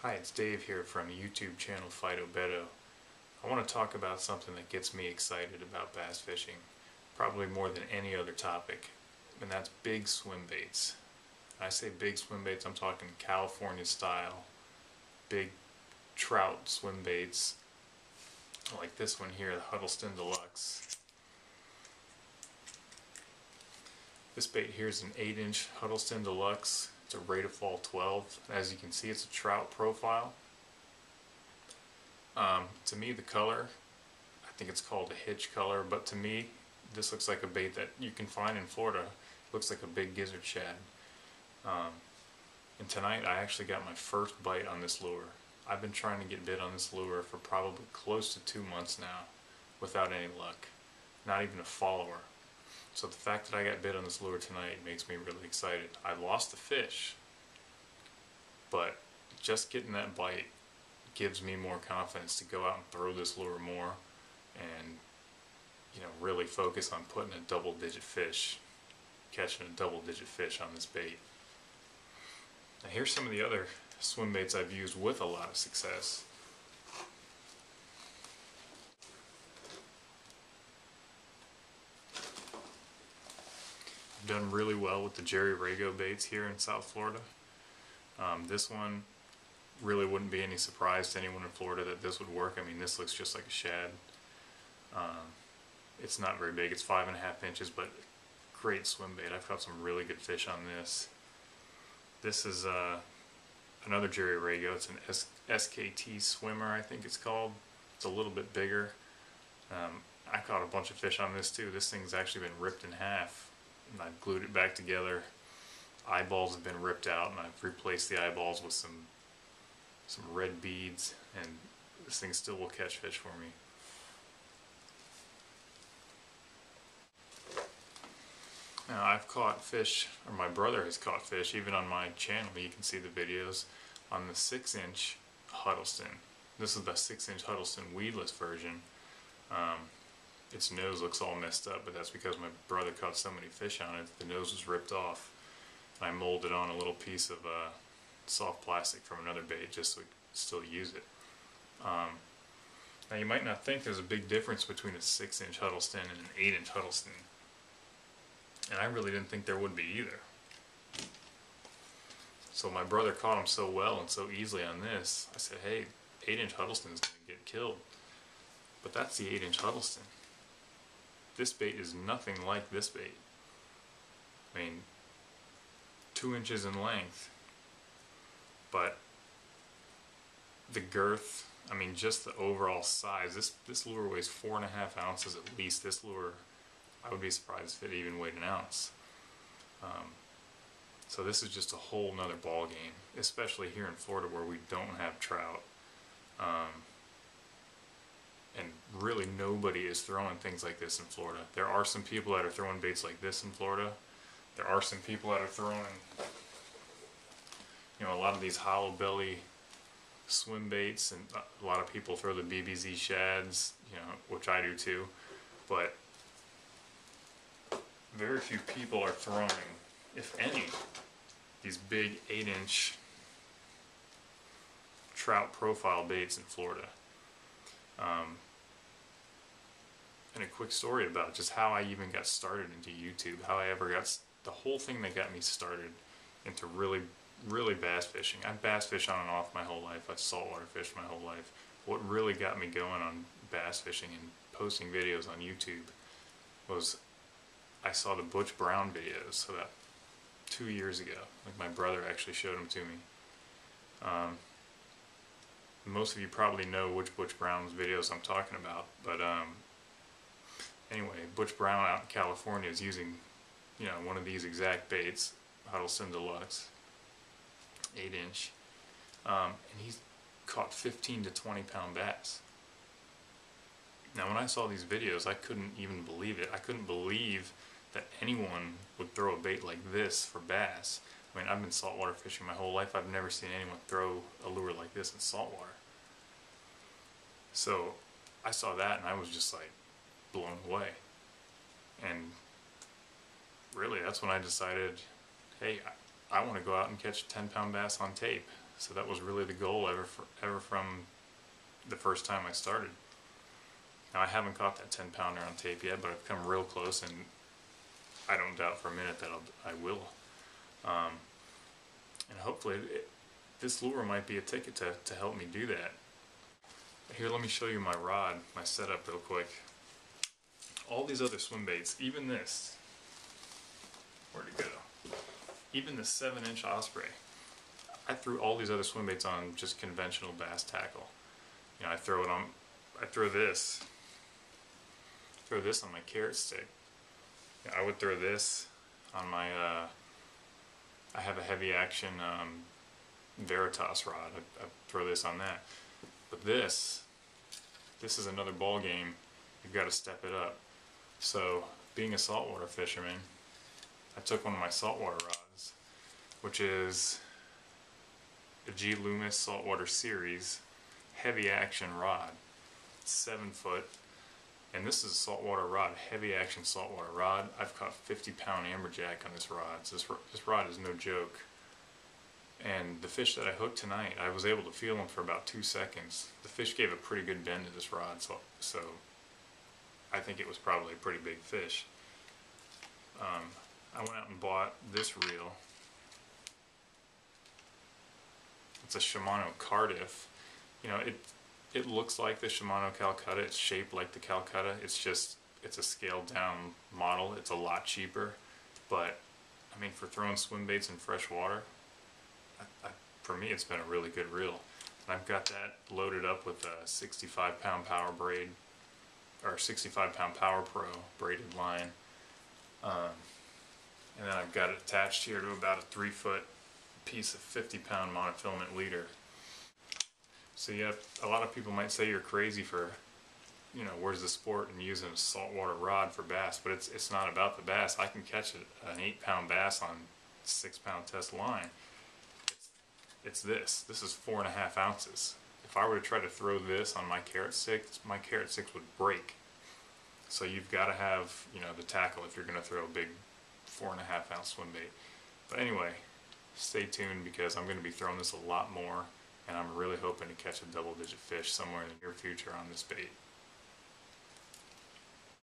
Hi, it's Dave here from YouTube channel Fido Beto. I want to talk about something that gets me excited about bass fishing, probably more than any other topic, and that's big swim baits. When I say big swim baits, I'm talking California style, big trout swim baits, like this one here, the Huddleston Deluxe. This bait here is an 8-inch Huddleston Deluxe. It's a rate of fall 12. As you can see, it's a trout profile. To me, the color, I think it's called a hitch color, but to me, this looks like a bait that you can find in Florida. It looks like a big gizzard shad. And tonight, I actually got my first bite on this lure. I've been trying to get bit on this lure for probably close to 2 months now, without any luck. Not even a follower. So the fact that I got bit on this lure tonight makes me really excited. I lost the fish, but just getting that bite gives me more confidence to go out and throw this lure more and, really focus on putting a double-digit fish, catching a double-digit fish on this bait. Now here's some of the other swim baits I've used with a lot of success. Done really well with the Jerry Rago baits here in South Florida. This one really wouldn't be any surprise to anyone in Florida that this would work. I mean, this looks just like a shad. It's not very big, it's 5.5 inches, but great swim bait. I've caught some really good fish on this. This is another Jerry Rago. It's an SKT swimmer, I think it's called. It's a little bit bigger. I caught a bunch of fish on this too. This thing's actually been ripped in half. And I've glued it back together. Eyeballs have been ripped out, and I've replaced the eyeballs with some red beads, and this thing still will catch fish for me. Now I've caught fish, or my brother has caught fish, even on my channel. You can see the videos on the 6-inch Huddleston. This is the 6-inch Huddleston weedless version. Its nose looks all messed up, but that's because my brother caught so many fish on it, the nose was ripped off. And I molded on a little piece of soft plastic from another bait just so we could still use it. Now you might not think there's a big difference between a 6-inch Huddleston and an 8-inch Huddleston. And I really didn't think there would be either. So my brother caught them so well and so easily on this, I said, hey, 8-inch Huddleston is going to get killed. But that's the 8-inch Huddleston. This bait is nothing like this bait. I mean, 2 inches in length, but the girth, I mean, just the overall size. This lure weighs 4.5 ounces at least. This lure, I would be surprised if it even weighed an ounce. So this is just a whole nother ball game, especially here in Florida where we don't have trout. And really nobody is throwing things like this in Florida. There are some people that are throwing baits like this in Florida. There are some people that are throwing, a lot of these hollow belly swim baits, and a lot of people throw the BBZ shads, which I do too. But very few people are throwing, if any, these big 8-inch trout profile baits in Florida. And a quick story about just how I even got started into YouTube, how I ever got, the whole thing that got me started into really bass fishing. I've bass fished on and off my whole life. I've saltwater fished my whole life. What really got me going on bass fishing and posting videos on YouTube was I saw the Butch Brown videos about 2 years ago. Like, my brother actually showed them to me. Most of you probably know which Butch Brown's videos I'm talking about, but anyway, Butch Brown out in California is using, one of these exact baits, Huddleston Deluxe, 8-inch, and he's caught 15 to 20 pound bass. Now when I saw these videos, I couldn't even believe it. I couldn't believe that anyone would throw a bait like this for bass. I mean, I've been saltwater fishing my whole life. I've never seen anyone throw a lure like this in saltwater. So I saw that and I was just like blown away. And really, that's when I decided, hey, I want to go out and catch a 10-pound bass on tape. So that was really the goal ever from the first time I started. Now I haven't caught that 10-pounder on tape yet, but I've come real close, and I don't doubt for a minute that I will. And hopefully this lure might be a ticket to help me do that. Here, let me show you my rod, my setup real quick. All these other swim baits, even this, where'd it go? Even the 7-inch Osprey. I threw all these other swim baits on just conventional bass tackle. You know, I throw this on my carrot stick. You know, I would throw this on my, I have a heavy action Veritas rod. I throw this on that. But this is another ball game. You've got to step it up. So, being a saltwater fisherman, I took one of my saltwater rods, which is a G Loomis Saltwater Series heavy action rod. It's 7 foot, and this is a saltwater rod, heavy action saltwater rod. I've caught 50-pound amberjack on this rod. So this rod is no joke. And the fish that I hooked tonight, I was able to feel them for about 2 seconds. The fish gave a pretty good bend to this rod, so I think it was probably a pretty big fish. I went out and bought this reel. It's a Shimano Cardiff. You know, it looks like the Shimano Calcutta. It's shaped like the Calcutta. It's a scaled down model. It's a lot cheaper, but I mean, for throwing swim baits in fresh water, for me, it's been a really good reel. And I've got that loaded up with a 65-pound power braid, or 65-pound Power Pro braided line. And then I've got it attached here to about a 3-foot piece of 50-pound monofilament leader. So yeah, a lot of people might say you're crazy for, you know, where's the sport in using a saltwater rod for bass, but it's not about the bass. I can catch an 8-pound bass on 6-pound test line. It's this. This is 4.5 ounces. If I were to try to throw this on my carrot sticks would break. So you've got to have, you know, the tackle if you're going to throw a big 4.5 ounce swim bait. But anyway, stay tuned because I'm going to be throwing this a lot more, and I'm really hoping to catch a double-digit fish somewhere in the near future on this bait.